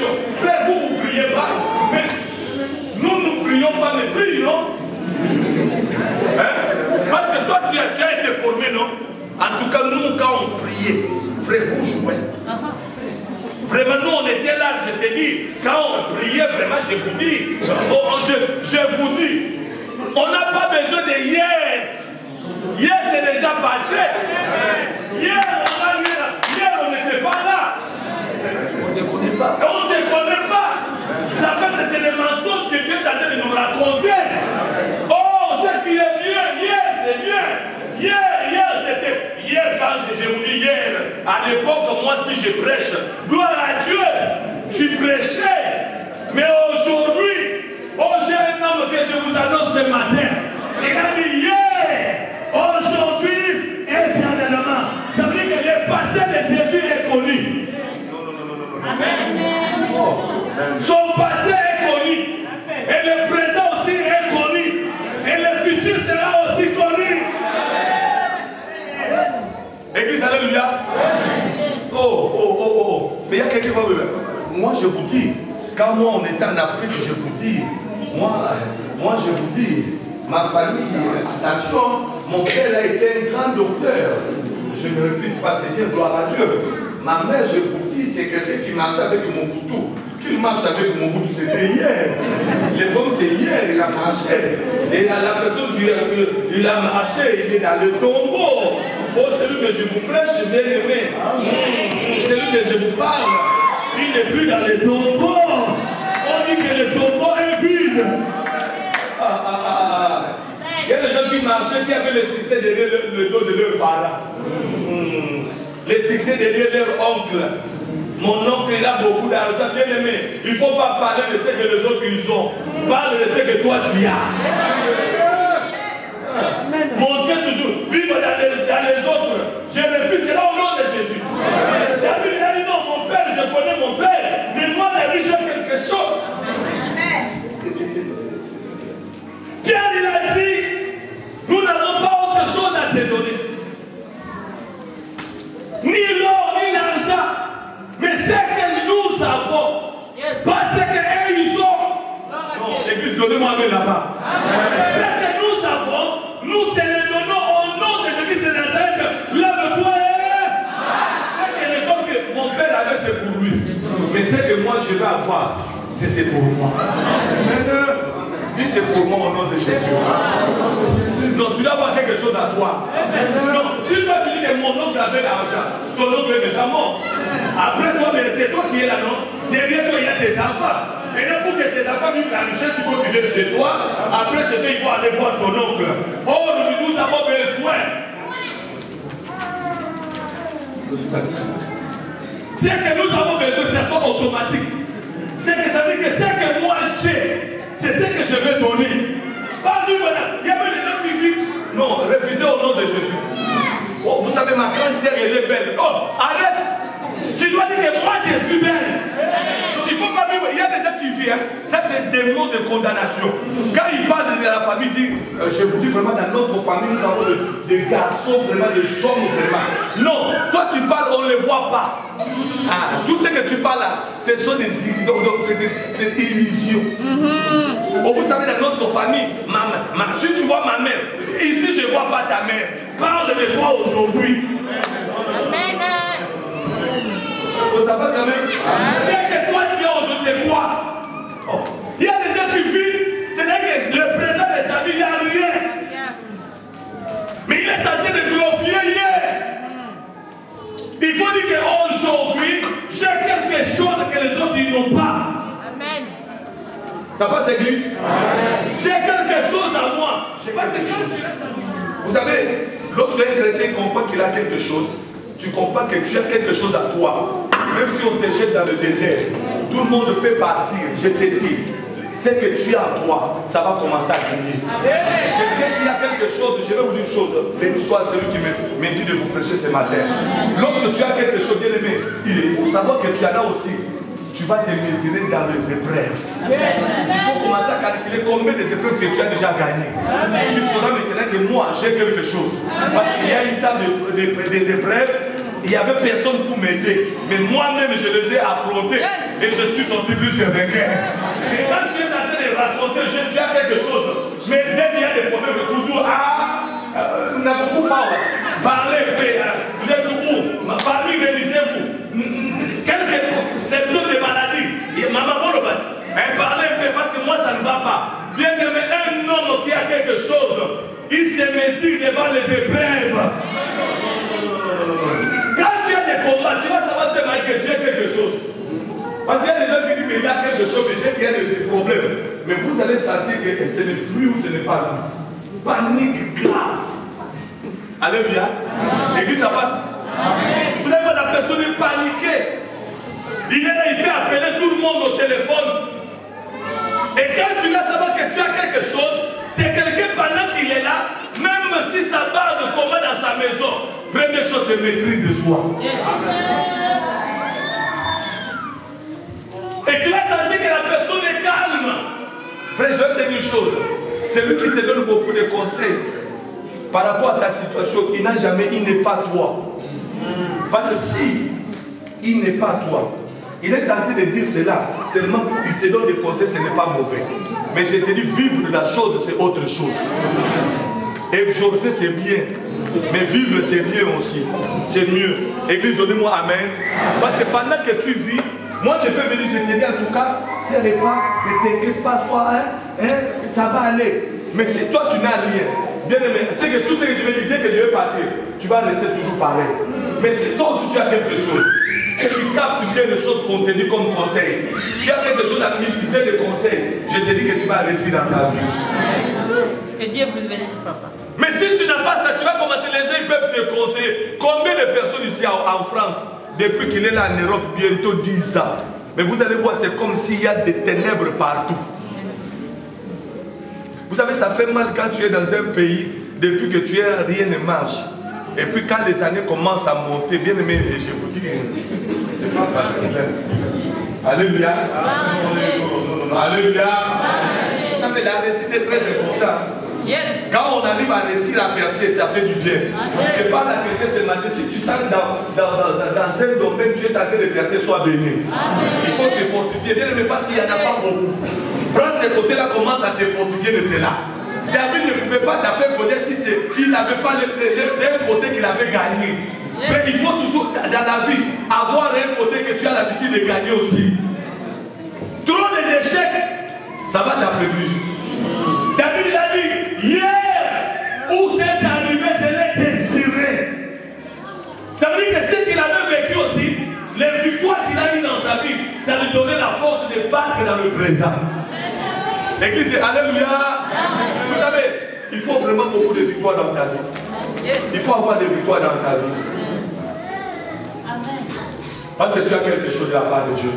question. Frère, vous ne priez pas. Mais nous ne prions pas, mais prions. Hein? Parce que toi, tu as été formé, non? En tout cas, nous, quand on priait, frère, vous jouez. Vraiment, nous, on était là, je te dis. Quand on priait, vraiment, je vous dis. Je vous dis. On n'a pas besoin de hier. Hier, c'est déjà passé. Hier, on n'était pas là. On ne te connaît pas. On ne te connaît pas. Ça fait que c'est des mensonges que tu es en train de nous raconter. Oh, ce qui est mieux, hier, c'est mieux. Hier, c'était. Hier, quand je vous dis hier, à l'époque, moi, si je prêche, gloire à Dieu, je prêchais. Mais aujourd'hui, j'ai un homme que je vous annonce ce matin. Il a dit hier, aujourd'hui, éternellement. Ça veut dire que le passé de Jésus est connu. Amen. Son passé est connu. Et le présent aussi est connu. Et le futur sera aussi connu. Église, alléluia. Oh. Mais il y a quelqu'un qui va me dire. Moi, je vous dis, quand moi on était en Afrique, je vous dis, moi je vous dis, ma famille, attention, mon père a été un grand docteur. Je ne refuse pas, Seigneur, gloire à Dieu. Ma mère, je vous dis, c'est quelqu'un qui marchait avec mon couteau. Qu'il marche avec mon couteau, c'était hier. Le problème, c'est hier, il a marché. Et la personne qui il a marché, il est dans le tombeau. Oh, celui que je vous prêche, bien aimé. Celui que je vous parle, il n'est plus dans le tombeau. On dit que le tombeau est vide. Il y a des gens qui marchaient, qui avaient le succès derrière le dos de leurs parents. Le succès derrière leur oncle. Mon oncle, il a beaucoup d'argent. Bien aimé, il ne faut pas parler de ce que les autres ils ont. Parle de ce que toi tu as. Montrer toujours, vivre dans les autres. Je refuse, c'est là au nom de Jésus. David, il a dit non, mon père, je connais mon père. Mais moi, David, j'ai quelque chose. Pierre, il a dit, nous n'avons pas autre chose à te donner. Ni l'or, ni l'argent. Mais ce que nous avons, pas ce qu'eux ils ont. Non, l'église, donnez-moi un peu là-bas. Ce que nous avons, nous te le donnons au nom de Jésus de Nazareth. Lève-toi et. Ce que les autres, mon père avait, c'est pour lui. Mais ce que moi je vais avoir, c'est pour moi. Dis c'est pour moi au nom de Jésus. Non, tu dois avoir quelque chose à toi. Non, si toi tu dis que mon oncle avait l'argent, ton oncle est déjà mort. Après toi, c'est toi qui es là, non? Derrière toi, il y a tes enfants. Et là, pour que tes enfants vivent la richesse, il faut qu'ils viennent chez toi. Après, c'est toi, ils vont aller voir ton oncle. Oh, nous avons besoin. Ce que nous avons besoin, c'est pas automatique. C'est que ça veut dire que ce que moi j'ai, c'est ce que je vais donner. Pas du voilà. Il y a même des gens qui vivent. Non, refusez au nom de Jésus. Oh, vous savez, ma grande sœur, elle est belle. Oh, arrête. Tu dois dire que moi, je suis belle. Donc, il ne faut pas vivre. Il y a des gens qui vivent. Hein. Ça, c'est des mots de condamnation. Quand ils parlent de la famille, ils disent, je vous dis vraiment, dans notre famille, nous avons des garçons, vraiment, des hommes, vraiment. Non, toi, tu parles, on ne les voit pas. Ah, tout ce que tu parles là, ce sont des illusions. Oh, vous savez, dans notre famille, si tu vois ma mère, ici, je ne vois pas ta mère. Parle de toi aujourd'hui. Amen. Ça passe quand même. C'est que toi tu as aujourd'hui, c'est quoi? Oh. Il y a des gens qui vivent, c'est-à-dire que le présent de sa vie, il n'y a rien. Mais il est tenté de glorifier hier. Il faut dire qu'aujourd'hui, j'ai quelque chose que les autres n'ont pas. Amen. Ça passe, église? J'ai quelque chose à moi. Je sais pas quelque chose. Vous savez, lorsqu'un chrétien comprend qu'il a quelque chose, tu comprends que tu as quelque chose à toi. Même si on te jette dans le désert, tout le monde peut partir. Je te dis, ce que tu as à toi, ça va commencer à griller. Quelqu'un qui a quelque chose, je vais vous dire une chose. Béni soit celui qui me dit de vous prêcher ce matin. Lorsque tu as quelque chose, bien aimé, il faut savoir que tu en as aussi. Tu vas te mesurer dans les épreuves. Il faut commencer à calculer combien des épreuves que tu as déjà gagnées. Tu sauras maintenant que moi, j'ai quelque chose. Parce qu'il y a une temps des épreuves. il n'y avait personne pour m'aider. Mais moi-même, je les ai affrontés. Et je suis sorti plus que vainqueur. Et quand tu es en train de raconter, tu as quelque chose. Mais dès qu'il y a des problèmes, tu dis, on a beaucoup fort. Parlez, vous êtes où? Parmi, réalisez-vous. C'est toutes des maladies. Maman, parlez un peu parce que moi, ça ne va pas. Bien aimé, un homme qui a quelque chose, il se mesure devant les épreuves. Quand tu as des combats, tu vas savoir que j'ai quelque chose. Parce qu'il y a des gens qui disent qu'il y a quelque chose, mais dès qu'il y a des problèmes. Mais vous allez sentir que ce n'est plus ou ce n'est pas lui. Panique grave. Alléluia. Et puis ça passe. Vous avez la personne est paniquée. Il est là, il peut appeler tout le monde au téléphone. Et quand tu vas savoir que tu as quelque chose, c'est quelqu'un pendant qu'il est là, même si ça part de comment dans sa maison, première chose, c'est maîtrise de soi. Et tu vas sentir que la personne est calme. Frère, je vais te dire une chose. C'est lui qui te donne beaucoup de conseils par rapport à ta situation. Il n'est pas toi. Parce que si il n'est pas toi, il est tenté de dire cela, seulement il te donne des conseils, ce n'est pas mauvais. Mais je te dis, vivre de la chose, c'est autre chose. Exhorter, c'est bien. Mais vivre, c'est bien aussi. C'est mieux. Église, donnez-moi Amen. Parce que pendant que tu vis, moi je peux venir, je te dis en tout cas, si elle n'est pas, ne t'inquiète pas, ça va aller. Mais si toi tu n'as rien, bien aimé, c'est que tout ce que je vais dire, dès que je vais partir, tu vas rester toujours pareil. Mais si toi aussi tu as quelque chose, et tu captes bien les choses qu'on te dit comme conseil, tu as quelque chose à multiplier de conseils, je te dis que tu vas réussir dans ta vie. Que Dieu vous bénisse, papa. Mais si tu n'as pas ça, tu vas commencer, les gens ils peuvent te conseiller. Combien de personnes ici en France, depuis qu'il est là en Europe, bientôt 10 ans, mais vous allez voir, c'est comme s'il y a des ténèbres partout. Vous savez, ça fait mal quand tu es dans un pays, depuis que tu es, rien ne marche. Et puis quand les années commencent à monter, bien aimé, je vous dis, c'est pas facile. Alléluia. Non. Alléluia. Vous savez, la réussite est très importante. Yes. Quand on arrive à réussir à percer, ça fait du bien. Je parle à quelqu'un ce matin, si tu sens dans un domaine, tu es en train de percer, sois béni. Il faut te fortifier, bien aimé, parce qu'il n'y en a pas beaucoup. Prends ce côté-là, commence à te fortifier de cela. David ne pouvait pas taper pour dire si il n'avait pas d'un côté qu'il avait gagné. Mais il faut toujours, dans la vie, avoir un côté que tu as l'habitude de gagner aussi. Trop des échecs, ça va t'affaiblir. David il a dit, hier, où c'est arrivé, je l'ai désiré. Ça veut dire que ce qu'il avait vécu aussi, les victoires qu'il a eues dans sa vie, ça lui donnait la force de battre dans le présent. L'église, alléluia. Vous savez, il faut vraiment beaucoup de victoires dans ta vie. Il faut avoir des victoires dans ta vie. Parce que tu as quelque chose de la part de Dieu.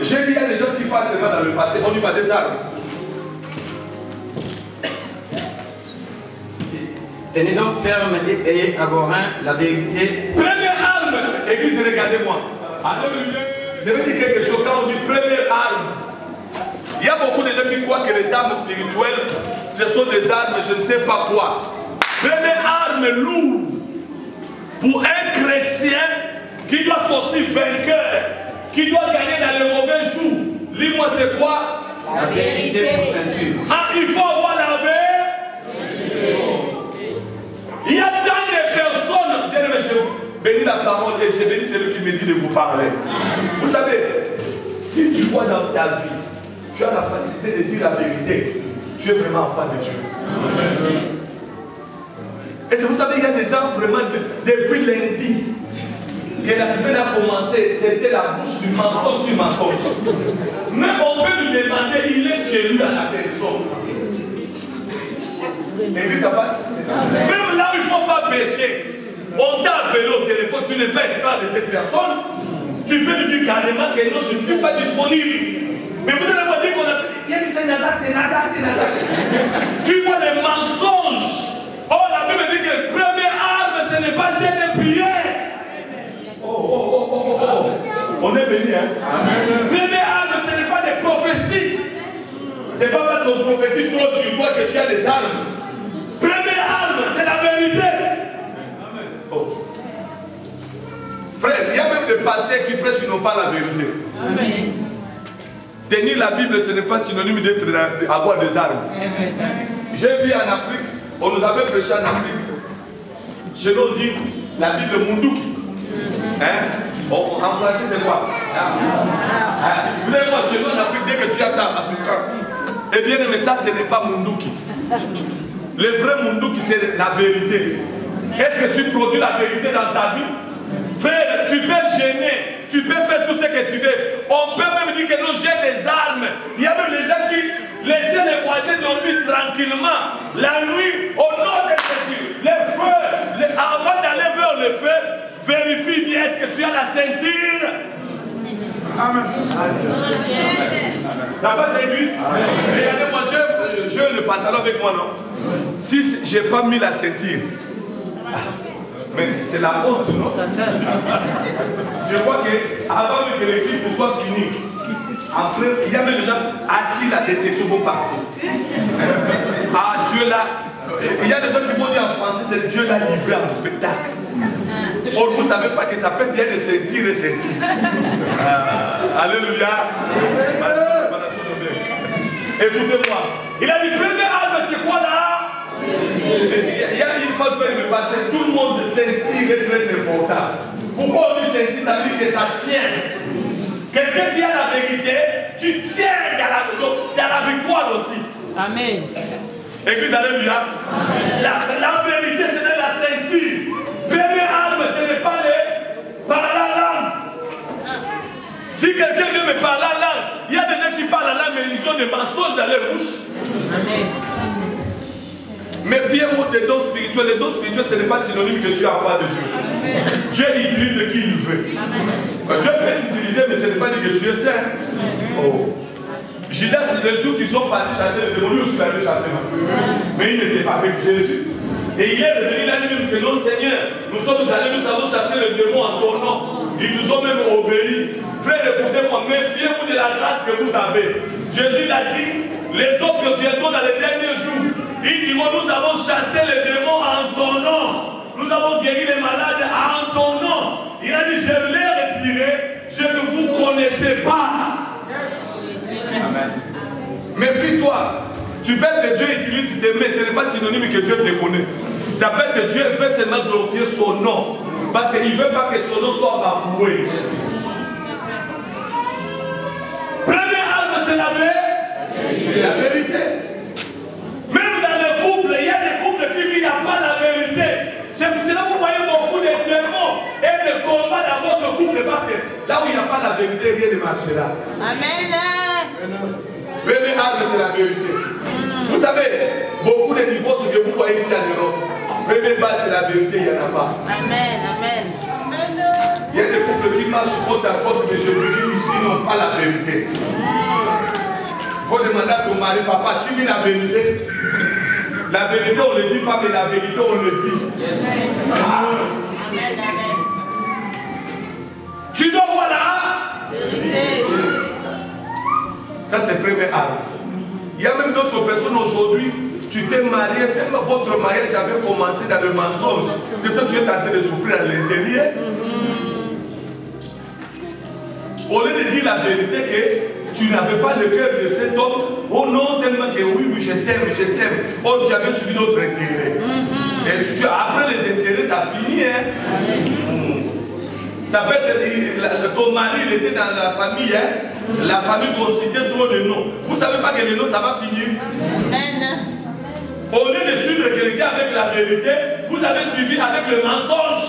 J'ai dit, il y a des gens qui passent seulement dans le passé, on y va des armes. Tenez donc ferme et ayez à vos reins la vérité. Première arme, église, regardez-moi. Alléluia. Je vais dire quelque chose quand on dit première arme. Il y a beaucoup de gens qui croient que les armes spirituelles, ce sont des armes, je ne sais pas quoi. Première arme lourde pour un chrétien qui doit sortir vainqueur, qui doit gagner dans les mauvais jours. Lis-moi, c'est quoi? La vérité pour ceinture. Ah, il faut avoir la vérité. Il y a tant de personnes, bien aimé, je bénis la parole et je bénis celui qui me dit de vous parler. Vous savez, si tu vois dans ta vie, tu as la facilité de dire la vérité, tu es vraiment enfant de Dieu. Amen. Et vous savez, il y a des gens vraiment, depuis lundi, que la semaine a commencé, c'était la bouche du mensonge sur mensonge. Mais on peut lui demander, il est chez lui à la personne. Et puis ça passe. Amen. Même là où il ne faut pas pécher, on t'a appelé au téléphone, tu n'es pas esclave de cette personne, tu peux lui dire carrément que non, je ne suis pas disponible. Mais vous allez voir dire qu'on a dit, il y a dit Nazareth. Tu vois les mensonges. Oh, la Bible dit que première arme, ce n'est pas jeûne et prière. Oh. On est béni, hein? Amen. Première arme, ce n'est pas des prophéties. Ce n'est pas parce qu'on prophétise trop sur toi que tu as des armes. Première arme, c'est la vérité. Oh. même des pasteurs qui prêchent, ils n'ont pas la vérité. Amen. Tenir la Bible, ce n'est pas synonyme d'avoir des armes. J'ai vu en Afrique, on nous avait prêché en Afrique. Chez nous, on dit la Bible Munduki. Hein? En français, c'est quoi? Vous savez quoi, chez nous en Afrique, dès que tu as ça, eh bien, mais ça, ce n'est pas Munduki. Le vrai Munduki, c'est la vérité. Est-ce que tu produis la vérité dans ta vie? Frère, tu peux gêner, tu peux faire tout ce que tu veux. On peut même dire que nous j'ai des armes. Il y a même des gens qui laissent les voisins dormir tranquillement. La nuit, au nom de Jésus, les feux, avant d'aller vers le feu, vérifie bien est-ce que tu as la ceinture. Amen. Ça va, c'est église? Regardez-moi, j'ai le pantalon avec moi, non? Si je n'ai pas mis la ceinture, mais c'est la honte, non? Je crois qu'avant que l'équipe soit finie, après, il y a même des gens assis, la détection vont partir. Ah, Dieu l'a. Il y a des gens qui vont dire en français, c'est Dieu l'a livré en spectacle. Or, vous ne savez pas que ça peut dire de sentir et sentir. Alléluia. Écoutez-moi. Il a dit, première arme, c'est quoi là? Il y a une fois que me passer, tout le monde sentir est très important. Pourquoi on dit sentir? Ça veut dire que ça tient. Quelqu'un qui a la vérité, tu tiens dans la victoire aussi. Amen. Église, alléluia. La vérité, c'est de la ceinture. Première arme, ce n'est pas par la langue. Si quelqu'un veut me parler la langue, il y a des gens qui parlent la langue, mais ils ont des mensonges dans leur bouche. Amen. Méfiez-vous des dons spirituels. Les dons spirituels, ce n'est pas synonyme que tu es enfant de Dieu. Dieu utilise qui il veut. Dieu peut t'utiliser, mais ce n'est pas dit que tu es saint. Oh. Judas, c'est le jour qu'ils sont partis chasser le démon, lui aussi allé chasser. Mais il n'était pas avec Jésus. Et il est revenu, il a dit même que non, Seigneur, nous sommes allés, nous avons chassé le démon en ton nom. Ils nous ont même obéi. Frère, écoutez-moi, méfiez-vous de la grâce que vous avez. Jésus l'a dit, les autres viendront dans les derniers jours. Ils diront, nous avons chassé les démons en ton nom. Nous avons guéri les malades en ton nom. Il a dit, je l'ai retiré, je ne vous connaissais pas. Amen. Méfie-toi. Tu peux que Dieu utilise tes mains, ce n'est pas synonyme que Dieu te connaît. Ça peut être que Dieu veut seulement glorifier son nom. Parce qu'il ne veut pas que son nom soit bafoué. Première arme, c'est la vérité. Même dans le couple, il y a des couples qui disent qu'il n'y a pas la vérité. C'est pour cela que vous voyez beaucoup de démons et de combats dans votre couple. Parce que là où il n'y a pas la vérité, rien ne marchera. Amen. Première arme, c'est la vérité. Vous savez, beaucoup de divorces que vous voyez ici en Europe, première base, c'est la vérité, il n'y en a pas. Amen, amen. Il y a des couples qui marchent côte à côte, mais je vous dis ici, ils n'ont pas la vérité. Il faut demander à ton mari, papa, tu vis la vérité? La vérité, on ne le dit pas, mais la vérité, on le vit. Yes. Amen, amen. Tu dois voir la vérité. Ça, c'est première arme. Il y a même d'autres personnes aujourd'hui, tu t'es marié, tellement votre mariage avait commencé dans le mensonge. C'est pour ça que tu es en train de souffrir à l'intérieur. Au lieu de dire la vérité que tu n'avais pas le cœur de cet homme, oh non, tellement que oui, oui, je t'aime. Oh, tu avais suivi d'autres intérêts. Et après les intérêts, ça finit. Ça peut être, ton mari, il était dans la famille, la famille considère trop de noms. Vous ne savez pas que les noms, ça va finir. Au lieu de suivre quelqu'un avec la vérité, vous avez suivi avec le mensonge.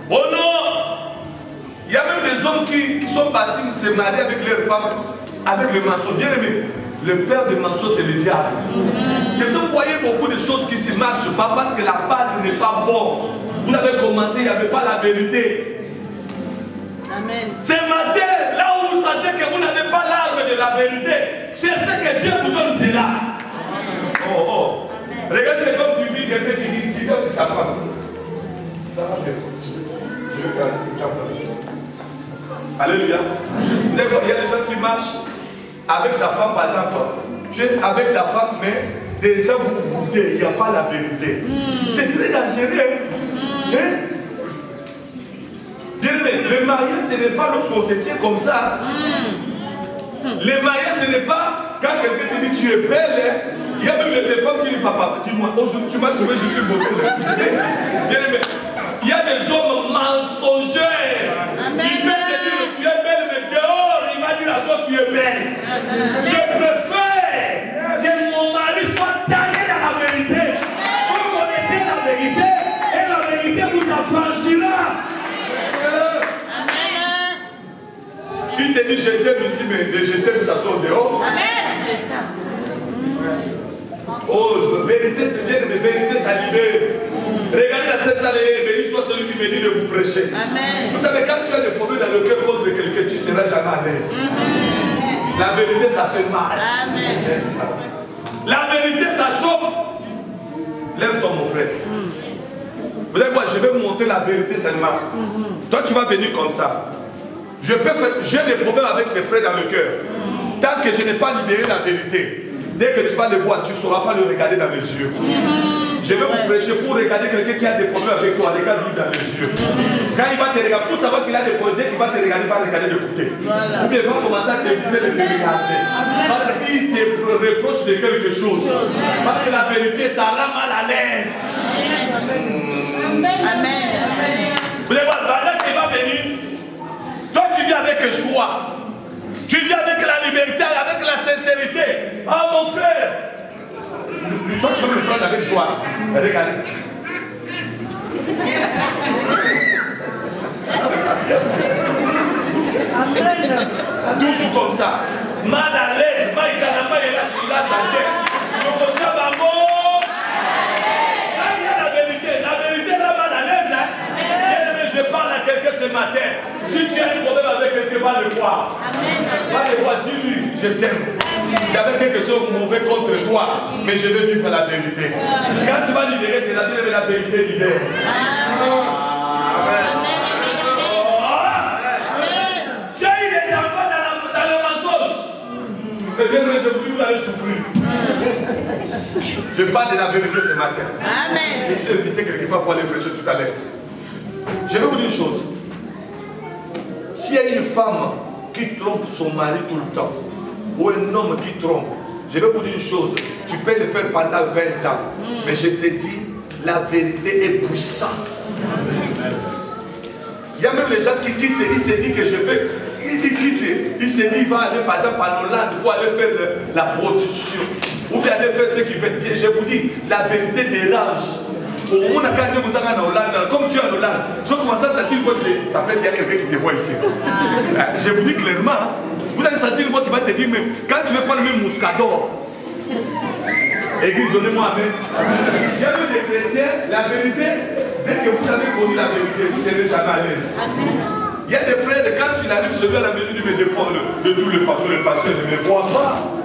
Oh non! Il y a même des hommes qui sont partis se marier avec leurs femmes avec le mensonge. Bien aimé, le père de mensonge, c'est le diable. C'est pour ça que vous voyez beaucoup de choses qui ne marchent pas parce que la base n'est pas bonne. Vous avez commencé, il n'y avait pas la vérité. Amen. Ce matin, là où vous sentez que vous n'avez pas l'arme de la vérité, cherchez que Dieu vous donne cela. Oh, oh. Regardez, c'est comme tu vis quelqu'un qui vit avec sa femme. Ça va bien. Je vais faire un exemple. Alléluia. Il y a des gens qui marchent avec sa femme, par exemple. Tu es avec ta femme, mais déjà vous vous dites, il n'y a pas la vérité. C'est très dangereux. Hein? mariage, ce n'est pas lorsqu'on se tient comme ça. Le mariage, ce n'est pas quand quelqu'un te dit tu es belle. Il y a même des femmes qui disent papa, dis-moi, aujourd'hui tu m'as trouvé, je suis beau. Il y a des hommes mensongers. Il peut te dire tu es belle, mais dehors, il va dire à toi tu es belle. Je préfère que mon mari soit taillé dans la vérité. Vous connaissez la vérité et la vérité vous affranchira. Il te dit je t'aime ici, mais je t'aime, ça sort dehors. Amen. Oh, vérité c'est bien, mais vérité ça libère. Regardez la scène, ça les béni soit celui qui me dit de vous prêcher. Amen. Vous savez, quand tu as des problèmes dans le cœur contre quelqu'un, tu ne seras jamais à l'aise. La vérité ça fait mal. Amen. C'est ça. La vérité ça chauffe. Lève-toi mon frère. Vous savez quoi, je vais vous montrer la vérité seulement. Toi tu vas venir comme ça. J'ai des problèmes avec ses frères dans le cœur. Tant que je n'ai pas libéré la vérité, dès que tu vas le voir, tu ne sauras pas le regarder dans les yeux. Je vais vous prêcher pour regarder quelqu'un qui a des problèmes avec toi, regarde-lui dans les yeux. Quand il va te regarder, pour savoir qu'il a des problèmes, dès qu'il va te regarder, il va regarder de côté. Ou bien il va commencer à t'éviter de te regarder. Parce qu'il se reproche de quelque chose. Parce que la vérité, ça rend mal à l'aise. Amen. Vous allez voir, pendant qu'il va venir, toi tu viens avec un choix. Tu viens avec la liberté, avec la sincérité. Ah mon frère. Toi tu vas me prendre avec joie. Regardez. Toujours comme ça. Mal à l'aise, Maïkanama et la Chila chanter. La vérité là mal à l'aise. Je parle à quelqu'un ce matin. Si tu as un problème avec quelqu'un, va le voir. Va le voir, dis-lui, je t'aime. J'avais quelque chose de mauvais contre toi, mais je vais vivre la vérité. Quand tu vas libérer, c'est la vérité libère. Tu as eu des enfants dans le mensonge. Mais bien, je vous dis, vous allez souffrir. Je parle de la vérité ce matin. Amen. Je suis invité quelque part pour aller prêcher tout à l'heure. Je vais vous dire une chose. S'il y a une femme qui trompe son mari tout le temps, ou un homme qui trompe, je vais vous dire une chose. Tu peux le faire pendant 20 ans. Mais je te dis, la vérité est puissante. Il y a même les gens qui quittent, ils se disent que je vais. Il quitte, il se dit il va aller par exemple en Hollande pour aller faire la prostitution. Ou bien aller faire ce qu'il veut bien. Je vous dis, la vérité dérange. Au moment où vous êtes en Hollande, comme tu es en Hollande, tu vas commencer à sentir une voix qui ça peut être qu'il y a quelqu'un qui te voit ici. Je vous dis clairement, vous allez sentir une voix qui va te dire, mais quand tu veux prendre le même mouscador, Église, donnez-moi amen. Il y a même des chrétiens, la vérité, dès que vous avez connu la vérité, vous ne serez jamais à l'aise. Il y a des frères, quand tu l'arrives chez lui à la maison, tu me dépends de toutes les façons, je ne me vois pas.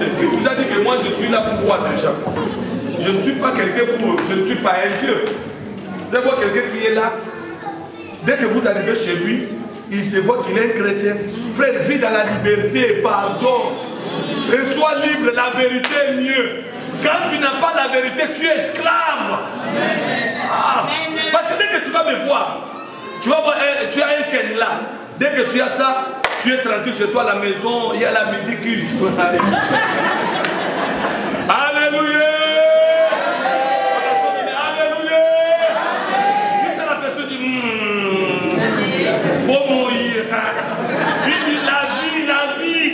Et puis vous avez dit que moi je suis là pour voir déjà. Je ne suis pas quelqu'un pour, je ne suis pas un Dieu. Vous allez voir quelqu'un qui est là. Dès que vous arrivez chez lui, il se voit qu'il est un chrétien. Frère, vis dans la liberté, pardon. Et sois libre, la vérité est mieux. Quand tu n'as pas la vérité, tu es esclave. Ah, parce que dès que tu vas me voir, tu vas voir, tu as un ken là. Dès que tu as ça, tu es tranquille chez toi à la maison, il y a la musique qui joue. Alléluia. Pour mourir. Il dit la vie.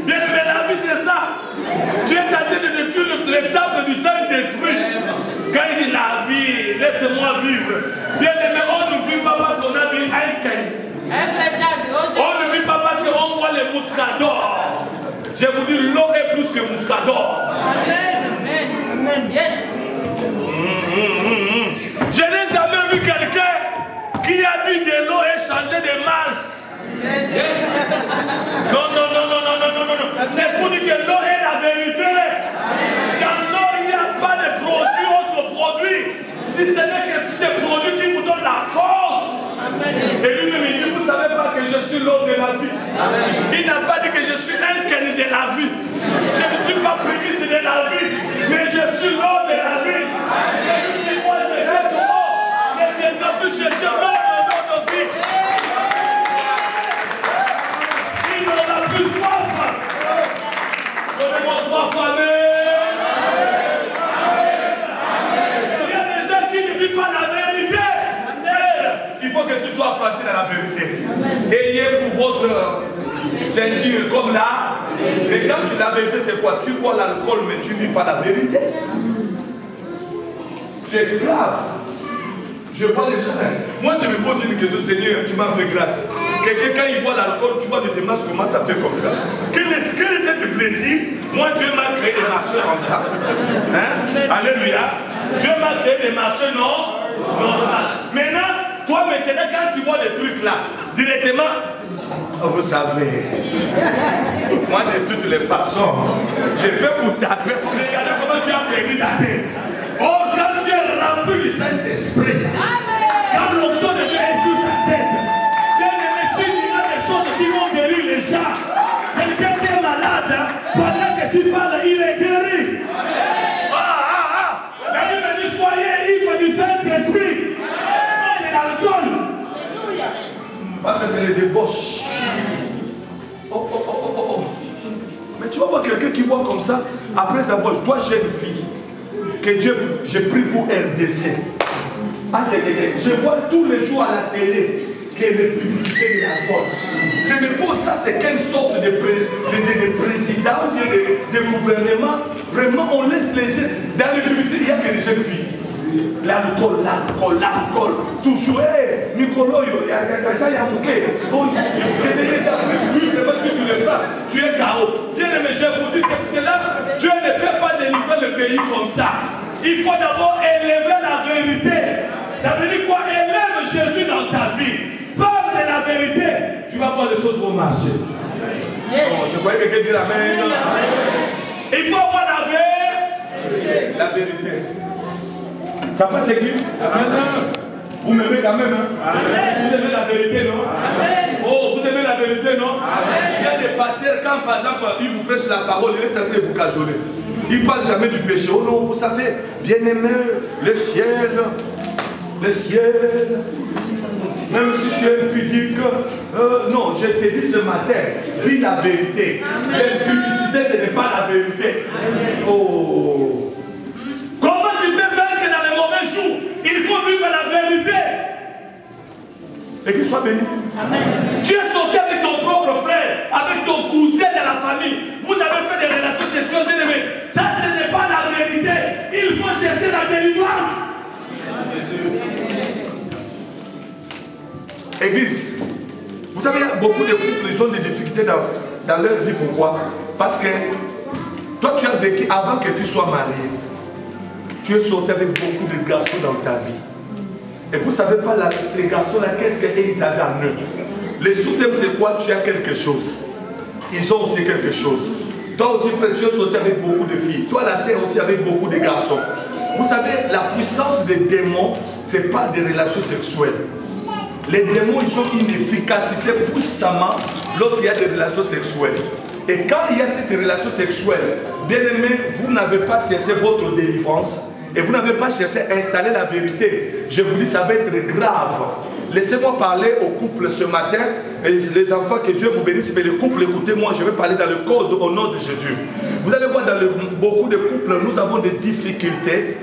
Bien aimé, la vie c'est ça. Tu es tenté de détruire l'étape du Saint-Esprit. Quand il dit la vie, laisse-moi vivre. Bien aimé, on ne vit pas parce qu'on a dit un ken. On ne vit pas parce qu'on voit les mouscadors. Je vous dis, l'eau est plus que mouscador. Amen. Yes. Je n'ai jamais vu quelqu'un qui a bu de l'eau et changé de marche. Yes. Non. C'est pour dire que l'eau est la vérité. Dans l'eau, il n'y a pas de produits, autres produits. Si ce n'est que ces produits qui vous donnent la force. Et lui-même, il dit, vous ne savez pas que je suis l'eau de la vie. Il n'a pas dit que je suis un ken de la vie. Je ne suis pas prémisse de la vie, mais je suis l'eau de la vie. Et lui dit, moi, je fais l'eau. Ne viendra plus chercher l'eau de notre vie. dans la vérité. Ayez pour votre ceinture comme là. Mais quand tu la vérité, c'est quoi? Tu bois l'alcool, mais tu ne vis pas la vérité. Tu es esclave. Je vois les gens. Moi, je me pose une question, Seigneur, tu m'as fait grâce. Quelqu'un, quand il boit l'alcool, tu vois des démarches, comment ça fait comme ça? Quel est ce plaisir? Moi, Dieu m'a créé des marchés comme ça. Hein? Alléluia. Dieu m'a créé des marchés normal. Maintenant, toi, quand tu vois des trucs là, directement, vous savez, moi, de toutes les façons, je peux vous taper pour regarder comment tu as perdu ta tête. Oh, quand tu es rempli du Saint-Esprit, quand l'onction de Dieu est sur ta tête, tu diras des choses qui vont guérir les gens. Quelqu'un qui est malade, pendant que tu parles, il est guéri. La Bible dit, soyez ivres du Saint-Esprit, non de l'alcool. Parce que c'est les débauches. Mais tu vas voir quelqu'un qui boit comme ça, après avoir, toi jeune fille, que Dieu, j'ai pris pour RDC. Je vois tous les jours à la télé que les publicités de l'alcool. Je me pose ça, c'est quelle sorte de président ou bien de gouvernement. Vraiment, on laisse les jeunes. Dans les publicités, il n'y a que les jeunes filles. L'alcool, toujours, Mikoloyo, ça y a mouké. C'est des si tu le fais, tu es KO. Bien aimé, je vous dis, c'est là, Dieu ne peut pas délivrer le pays comme ça. Il faut d'abord élever la vérité. Ça veut dire quoi? Élève Jésus dans ta vie. Parle de la vérité. Tu vas voir les choses vont marcher. Oh, je croyais que quelqu'un dit amen. Il faut avoir la vérité. Ça passe église? Amen. Vous m'aimez quand même, hein? Amen. Vous aimez la vérité, non? Amen. Oh, vous aimez la vérité, non? Amen. Il y a des pasteurs, quand par exemple, ils vous prêchent la parole, il est en train de vous cajoler. Ils ne parlent jamais du péché. Oh non, vous savez, bien-aimé, le ciel, même si tu es pudique, non, je te dis ce matin, vis la vérité. L'impudicité, ce n'est pas la vérité. Amen. Oh. Comment tu peux vaincre dans les mauvais jours? Il faut vivre la vérité. Et qu'il soit béni. Amen. Tu es sorti avec ton propre frère, avec ton cousin de la famille. Vous avez fait des relations sexuelles, bien aimées. Ça, ce n'est pas la vérité. Il faut chercher la délivrance. Église, vous savez, il y a beaucoup de couples, ils ont des difficultés dans leur vie. Pourquoi? Parce que toi, tu as vécu, avant que tu sois marié, tu es sorti avec beaucoup de garçons dans ta vie. Et vous ne savez pas, ces garçons-là, qu'est-ce qu'ils avaient en eux? Les sous-thèmes, c'est quoi? Tu as quelque chose. Ils ont aussi quelque chose. Toi aussi, frère, tu es sorti avec beaucoup de filles. Toi, la sœur, aussi avec beaucoup de garçons. Vous savez, la puissance des démons, ce n'est pas des relations sexuelles. Les démons, ils ont une efficacité puissamment lorsqu'il y a des relations sexuelles. Et quand il y a cette relation sexuelle, bien aimé, vous n'avez pas cherché votre délivrance et vous n'avez pas cherché à installer la vérité. Je vous dis, ça va être grave. Laissez-moi parler au couple ce matin. Et les enfants, que Dieu vous bénisse. Mais le couple, écoutez-moi, je vais parler dans le code au nom de Jésus. Vous allez voir, dans beaucoup de couples, nous avons des difficultés